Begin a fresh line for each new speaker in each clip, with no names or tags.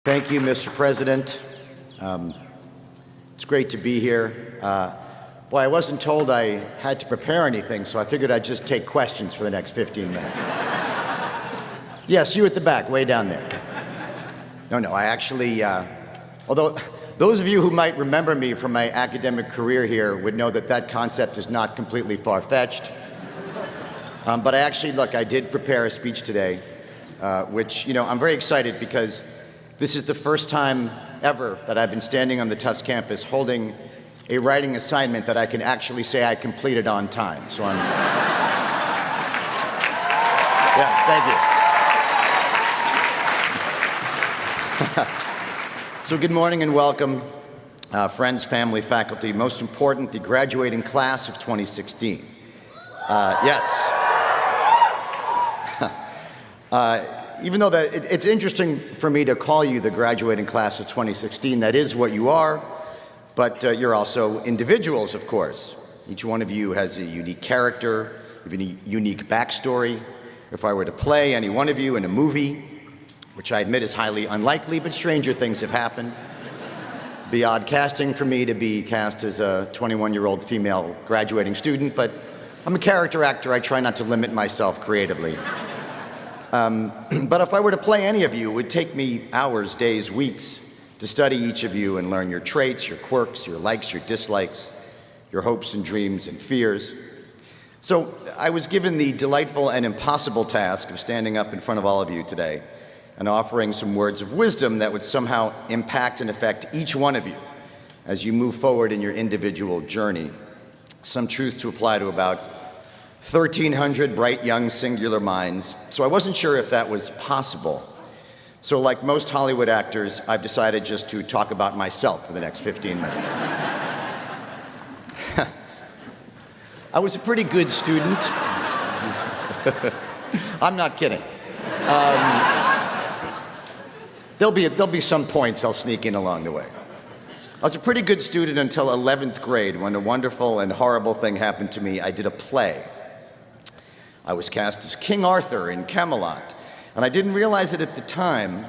Thank you, Mr. President. It's great to be here. Boy, I wasn't told I had to prepare anything, so I figured I'd just take questions for the next 15 minutes. Yes, you at the back, way down there. No, I actually, although those of you who might remember me from my academic career here would know that that concept is not completely far-fetched. But I did prepare a speech today, which, I'm very excited because this is the first time ever that I've been standing on the Tufts campus holding a writing assignment that I can actually say I completed on time. So I'm... Yes, thank you. So good morning and welcome, friends, family, faculty, most important, the graduating class of 2016. Yes. Even though it's interesting for me to call you the graduating class of 2016, that is what you are, but you're also individuals, of course. Each one of you has a unique character, a unique backstory. If I were to play any one of you in a movie, which I admit is highly unlikely, but stranger things have happened. Be odd casting for me to be cast as a 21-year-old female graduating student, but I'm a character actor. I try not to limit myself creatively. But if I were to play any of you, it would take me hours, days, weeks to study each of you and learn your traits, your quirks, your likes, your dislikes, your hopes and dreams and fears. So I was given the delightful and impossible task of standing up in front of all of you today and offering some words of wisdom that would somehow impact and affect each one of you as you move forward in your individual journey. Some truth to apply to about 1,300 bright, young, singular minds. So I wasn't sure if that was possible. So like most Hollywood actors, I've decided just to talk about myself for the next 15 minutes. I was a pretty good student. I'm not kidding. There'll be some points I'll sneak in along the way. I was a pretty good student until 11th grade when a wonderful and horrible thing happened to me. I did a play. I was cast as King Arthur in Camelot, and I didn't realize it at the time,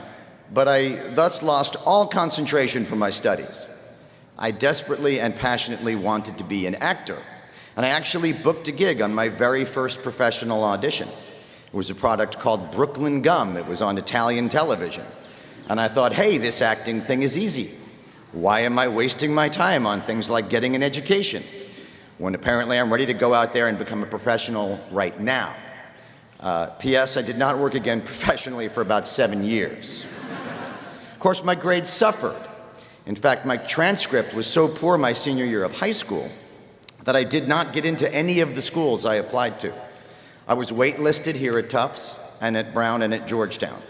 but I thus lost all concentration from my studies. I desperately and passionately wanted to be an actor, and I actually booked a gig on my very first professional audition. It was a product called Brooklyn Gum. It was on Italian television, and I thought, hey, this acting thing is easy. Why am I wasting my time on things like getting an education when apparently I'm ready to go out there and become a professional right now? P.S. I did not work again professionally for about 7 years. Of course, my grades suffered. In fact, my transcript was so poor my senior year of high school that I did not get into any of the schools I applied to. I was waitlisted here at Tufts and at Brown and at Georgetown.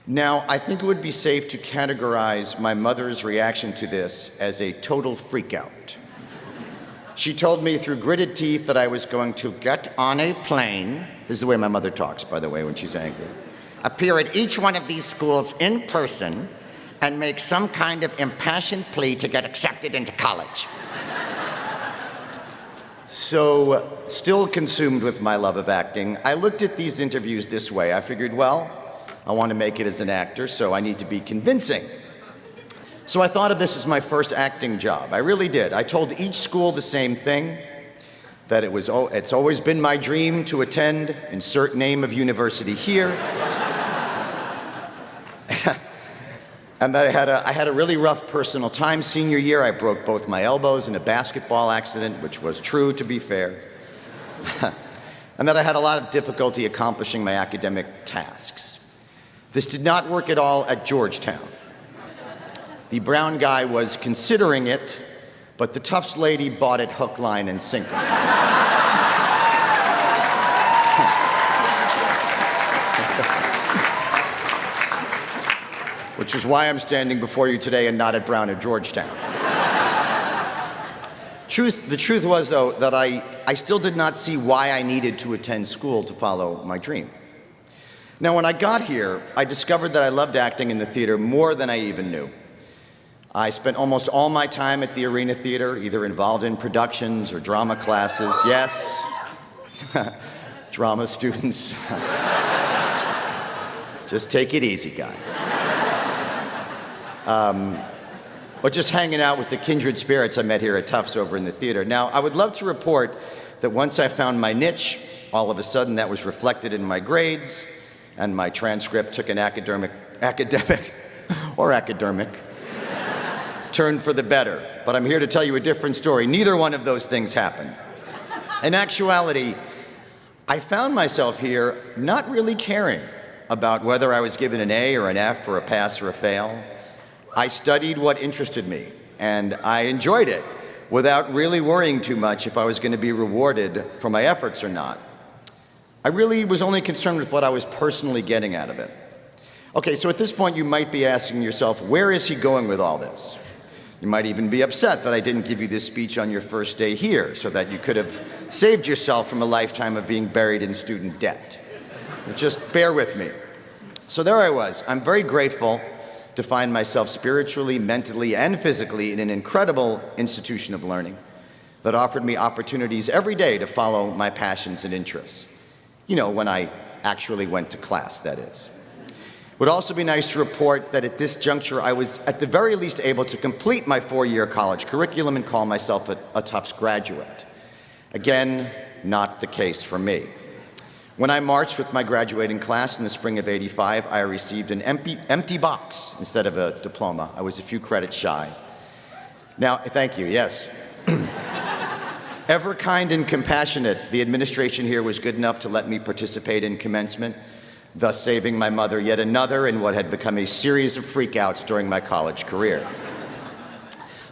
Now, I think it would be safe to categorize my mother's reaction to this as a total freakout. She told me through gritted teeth that I was going to get on a plane. This is the way my mother talks, by the way, when she's angry. Appear at each one of these schools in person and make some kind of impassioned plea to get accepted into college. So, still consumed with my love of acting, I looked at these interviews this way. I figured, well, I want to make it as an actor, so I need to be convincing. So I thought of this as my first acting job. I really did. I told each school the same thing, that it's always been my dream to attend, insert name of university here. And that I had a really rough personal time. Senior year, I broke both my elbows in a basketball accident, which was true, to be fair. And that I had a lot of difficulty accomplishing my academic tasks. This did not work at all at Georgetown. The Brown guy was considering it, but the Tufts lady bought it hook, line, and sinker. Which is why I'm standing before you today and not at Brown or Georgetown. The truth was, though, that I still did not see why I needed to attend school to follow my dream. Now, when I got here, I discovered that I loved acting in the theater more than I even knew. I spent almost all my time at the Arena Theater, either involved in productions or drama classes. Yes, drama students. Just take it easy, guys. or just hanging out with the kindred spirits I met here at Tufts over in the theater. Now, I would love to report that once I found my niche, all of a sudden that was reflected in my grades, and my transcript took an academic turn for the better. But I'm here to tell you a different story. Neither one of those things happened. In actuality, I found myself here not really caring about whether I was given an A or an F or a pass or a fail. I studied what interested me, and I enjoyed it without really worrying too much if I was going to be rewarded for my efforts or not. I really was only concerned with what I was personally getting out of it. Okay, so at this point you might be asking yourself, where is he going with all this? You might even be upset that I didn't give you this speech on your first day here so that you could have saved yourself from a lifetime of being buried in student debt. But just bear with me. So there I was. I'm very grateful to find myself spiritually, mentally, and physically in an incredible institution of learning that offered me opportunities every day to follow my passions and interests. You know, when I actually went to class, that is. It would also be nice to report that at this juncture, I was at the very least able to complete my 4-year college curriculum and call myself a Tufts graduate. Again, not the case for me. When I marched with my graduating class in the spring of '85, I received an empty box instead of a diploma. I was a few credits shy. Now, thank you, yes. Ever kind and compassionate, the administration here was good enough to let me participate in commencement, thus saving my mother yet another in what had become a series of freakouts during my college career.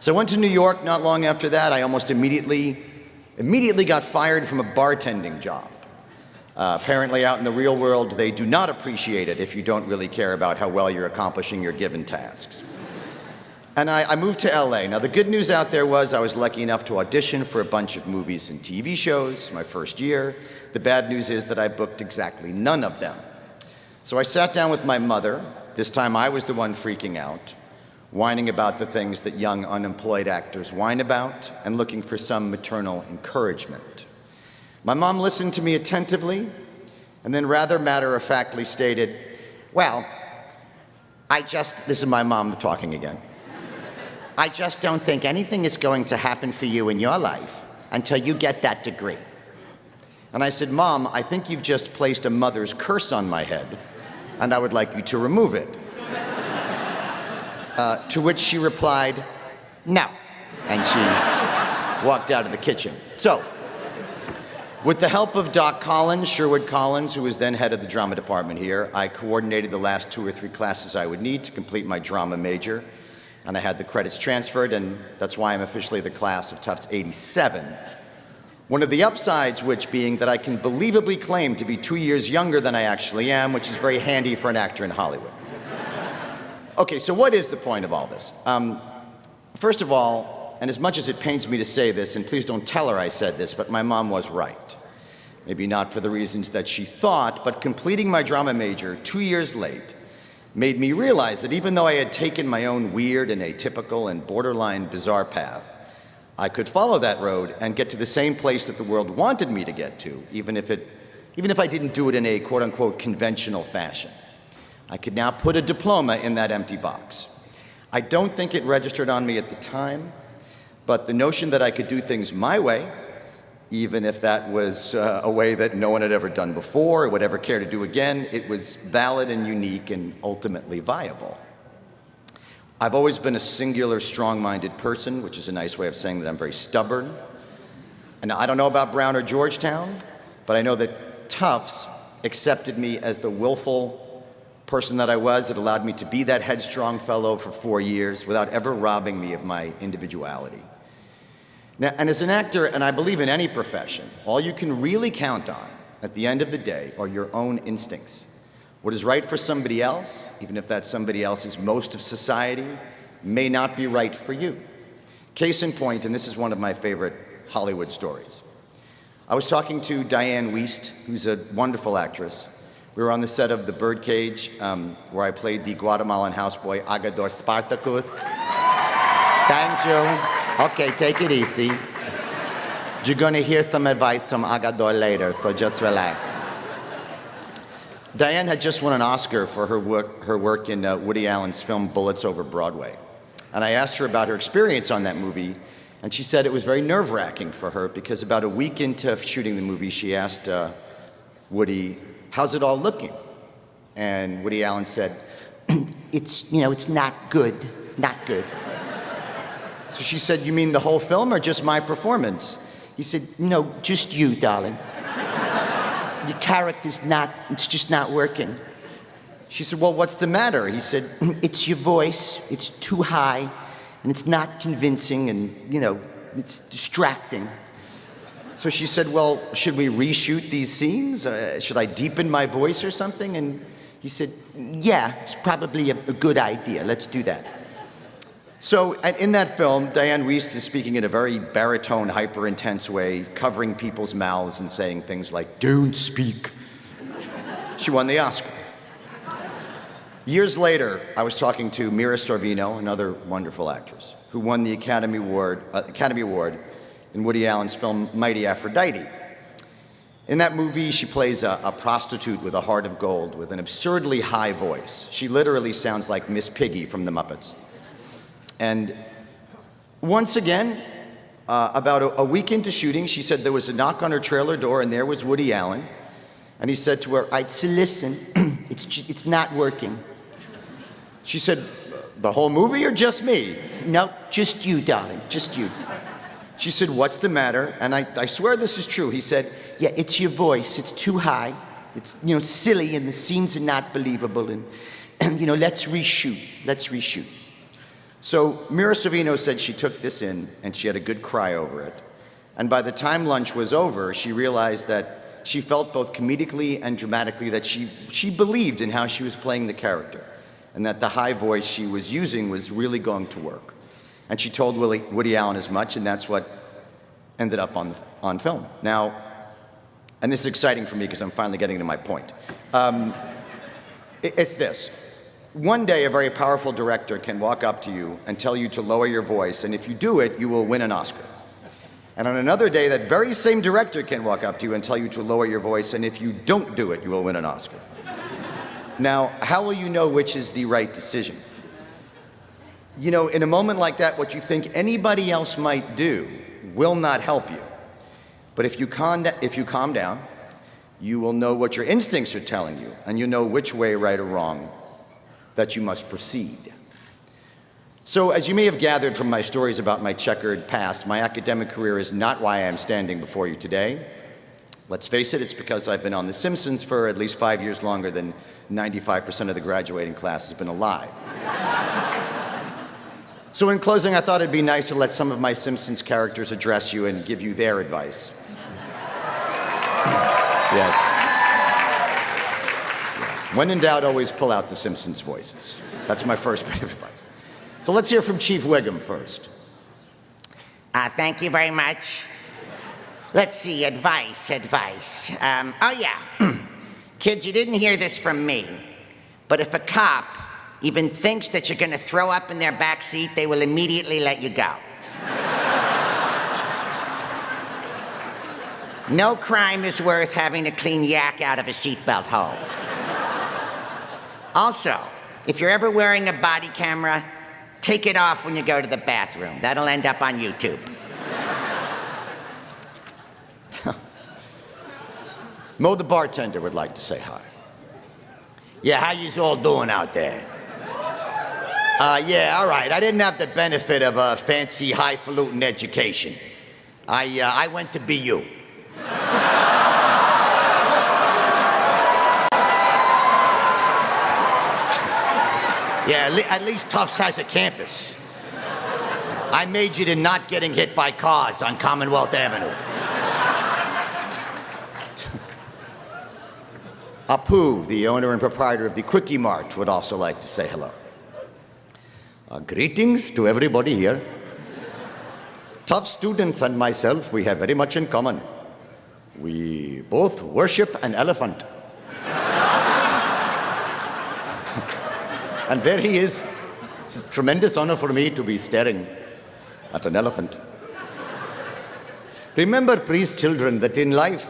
So I went to New York not long after that. I almost immediately got fired from a bartending job. Apparently out in the real world, they do not appreciate it if you don't really care about how well you're accomplishing your given tasks. And I moved to LA. Now the good news out there was I was lucky enough to audition for a bunch of movies and TV shows my first year. The bad news is that I booked exactly none of them. So I sat down with my mother. This time I was the one freaking out, whining about the things that young unemployed actors whine about and looking for some maternal encouragement. My mom listened to me attentively and then rather matter-of-factly stated, well, this is my mom talking again. I just don't think anything is going to happen for you in your life until you get that degree. And I said, Mom, I think you've just placed a mother's curse on my head, and I would like you to remove it. To which she replied, no. And she walked out of the kitchen. So, with the help of Doc Collins, Sherwood Collins, who was then head of the drama department here, I coordinated the last 2 or 3 classes I would need to complete my drama major, and I had the credits transferred, and that's why I'm officially the class of Tufts '87. One of the upsides which being that I can believably claim to be 2 years younger than I actually am, which is very handy for an actor in Hollywood. Okay, so what is the point of all this? First of all, and as much as it pains me to say this, and please don't tell her I said this, but my mom was right. Maybe not for the reasons that she thought, but completing my drama major 2 years late made me realize that even though I had taken my own weird and atypical and borderline bizarre path, I could follow that road and get to the same place that the world wanted me to get to, even if I didn't do it in a quote-unquote conventional fashion. I could now put a diploma in that empty box. I don't think it registered on me at the time, but the notion that I could do things my way, even if that was a way that no one had ever done before or would ever care to do again, it was valid and unique and ultimately viable. I've always been a singular, strong-minded person, which is a nice way of saying that I'm very stubborn. And I don't know about Brown or Georgetown, but I know that Tufts accepted me as the willful person that I was. It allowed me to be that headstrong fellow for 4 years without ever robbing me of my individuality. Now, and as an actor, and I believe in any profession, all you can really count on at the end of the day are your own instincts. What is right for somebody else, even if that somebody else is most of society, may not be right for you. Case in point, and this is one of my favorite Hollywood stories. I was talking to Diane Wiest, who's a wonderful actress. We were on the set of The Birdcage, where I played the Guatemalan houseboy Agador Spartacus. Thank you. Okay, take it easy. You're going to hear some advice from Agador later, so just relax. Diane had just won an Oscar for her work in Woody Allen's film Bullets Over Broadway. And I asked her about her experience on that movie, and she said it was very nerve-wracking for her because about a week into shooting the movie, she asked Woody, "How's it all looking?" And Woody Allen said, it's not good, not good. So she said, "You mean the whole film or just my performance?" He said, "No, just you, darling. Your character's it's just not working." She said, "Well, what's the matter?" He said, "It's your voice. It's too high, and it's not convincing, and, it's distracting." So she said, "Well, should we reshoot these scenes? Should I deepen my voice or something?" And he said, "Yeah, it's probably a good idea. Let's do that." So in that film, Diane Wiest is speaking in a very baritone, hyper-intense way, covering people's mouths and saying things like, "Don't speak." She won the Oscar. Years later, I was talking to Mira Sorvino, another wonderful actress, who won the Academy Award in Woody Allen's film Mighty Aphrodite. In that movie, she plays a prostitute with a heart of gold with an absurdly high voice. She literally sounds like Miss Piggy from The Muppets. And once again, about a week into shooting, she said there was a knock on her trailer door, and there was Woody Allen. And he said to her, "All right, so listen, it's not working." She said, "The whole movie or just me?" "No, just you, darling, just you." She said, "What's the matter?" And I swear this is true. He said, "Yeah, it's your voice. It's too high. It's, silly, and the scenes are not believable. And let's reshoot. Let's reshoot." So Mira Sorvino said she took this in, and she had a good cry over it. And by the time lunch was over, she realized that she felt both comedically and dramatically that she believed in how she was playing the character, and that the high voice she was using was really going to work. And she told Woody Allen as much, and that's what ended up on film. Now, and this is exciting for me because I'm finally getting to my point. It's this. One day, a very powerful director can walk up to you and tell you to lower your voice, and if you do it, you will win an Oscar. And on another day, that very same director can walk up to you and tell you to lower your voice, and if you don't do it, you will win an Oscar. Now, how will you know which is the right decision? In a moment like that, what you think anybody else might do will not help you. But if you calm down, you will know what your instincts are telling you, and you know which way, right or wrong, that you must proceed. So, as you may have gathered from my stories about my checkered past, my academic career is not why I am standing before you today. Let's face it, it's because I've been on The Simpsons for at least 5 years longer than 95% of the graduating class has been alive. So in closing, I thought it'd be nice to let some of my Simpsons characters address you and give you their advice. Yes. When in doubt, always pull out the Simpsons voices. That's my first bit of advice. So let's hear from Chief Wiggum first.
Thank you very much. Let's see, advice. Kids, you didn't hear this from me, but if a cop even thinks that you're going to throw up in their back seat, they will immediately let you go. No crime is worth having to clean yak out of a seatbelt hole. Also, if you're ever wearing a body camera, take it off when you go to the bathroom. That'll end up on YouTube.
Mo the bartender would like to say hi.
Yeah, how yous all doing out there?
Yeah, all right. I didn't have the benefit of a fancy, highfalutin education. I went to BU. Yeah, at least Tufts has a campus. I majored in not getting hit by cars on Commonwealth Avenue. Apu, the owner and proprietor of the Quickie Mart, would also like to say hello. Greetings to everybody here. Tough students and myself, we have very much in common. We both worship an elephant. And there he is. It's a tremendous honor for me to be staring at an elephant. Remember, please, children, that in life,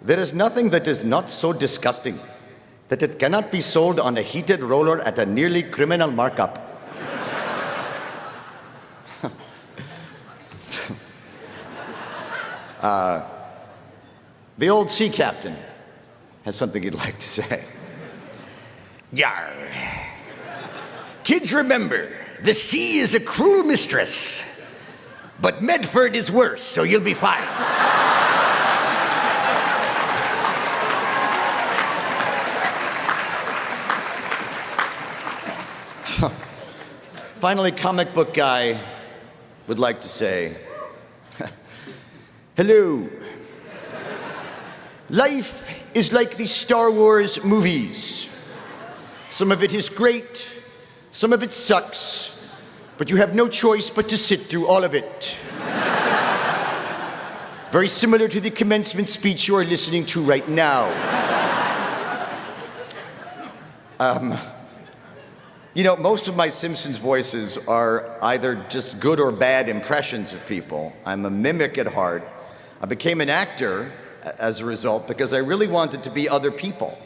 there is nothing that is not so disgusting that it cannot be sold on a heated roller at a nearly criminal markup. The old sea captain has something he'd like to say.
Yar. Kids, remember, the sea is a cruel mistress, but Medford is worse, so you'll be fine.
Finally, comic book guy would like to say, hello. Life is like the Star Wars movies. Some of it is great, some of it sucks, but you have no choice but to sit through all of it. Very similar to the commencement speech you are listening to right now. You know, most of my Simpsons voices are either just good or bad impressions of people. I'm a mimic at heart. I became an actor as a result because I really wanted to be other people.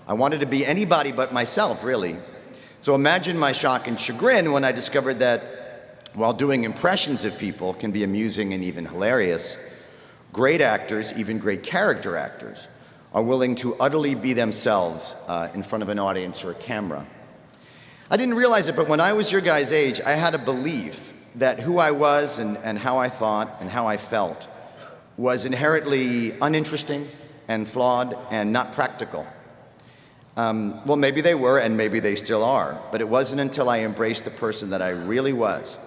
I wanted to be anybody but myself, really. So imagine my shock and chagrin when I discovered that while doing impressions of people can be amusing and even hilarious, great actors, even great character actors, are willing to utterly be themselves in front of an audience or a camera. I didn't realize it, but when I was your guys' age, I had a belief that who I was and how I thought and how I felt was inherently uninteresting and flawed and not practical. Well, maybe they were and maybe they still are, but it wasn't until I embraced the person that I really was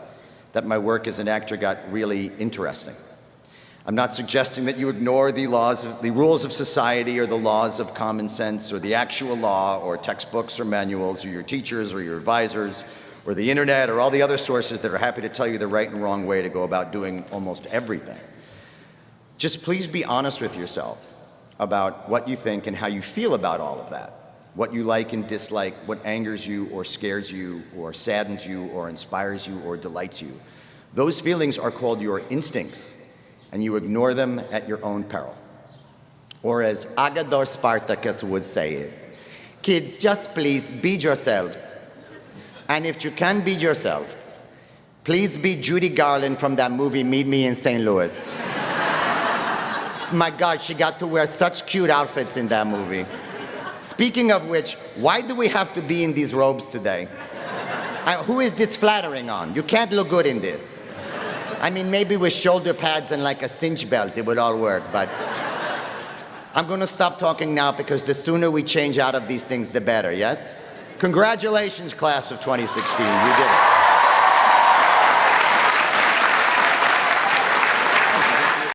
that my work as an actor got really interesting. I'm not suggesting that you ignore the rules of society or the laws of common sense or the actual law or textbooks or manuals or your teachers or your advisors or the internet or all the other sources that are happy to tell you the right and wrong way to go about doing almost everything. Just please be honest with yourself about what you think and how you feel about all of that. What you like and dislike, what angers you or scares you or saddens you or inspires you or delights you. Those feelings are called your instincts, and you ignore them at your own peril. Or as Agador Spartacus would say it, kids, just please be yourselves. And if you can be yourself, please be Judy Garland from that movie, Meet Me in St. Louis. My God, she got to wear such cute outfits in that movie. Speaking of which, why do we have to be in these robes today? Who is this flattering on? You can't look good in this. I mean, maybe with shoulder pads and like a cinch belt, it would all work, but I'm gonna stop talking now because the sooner we change out of these things, the better, yes? Congratulations, class of 2016, you did it.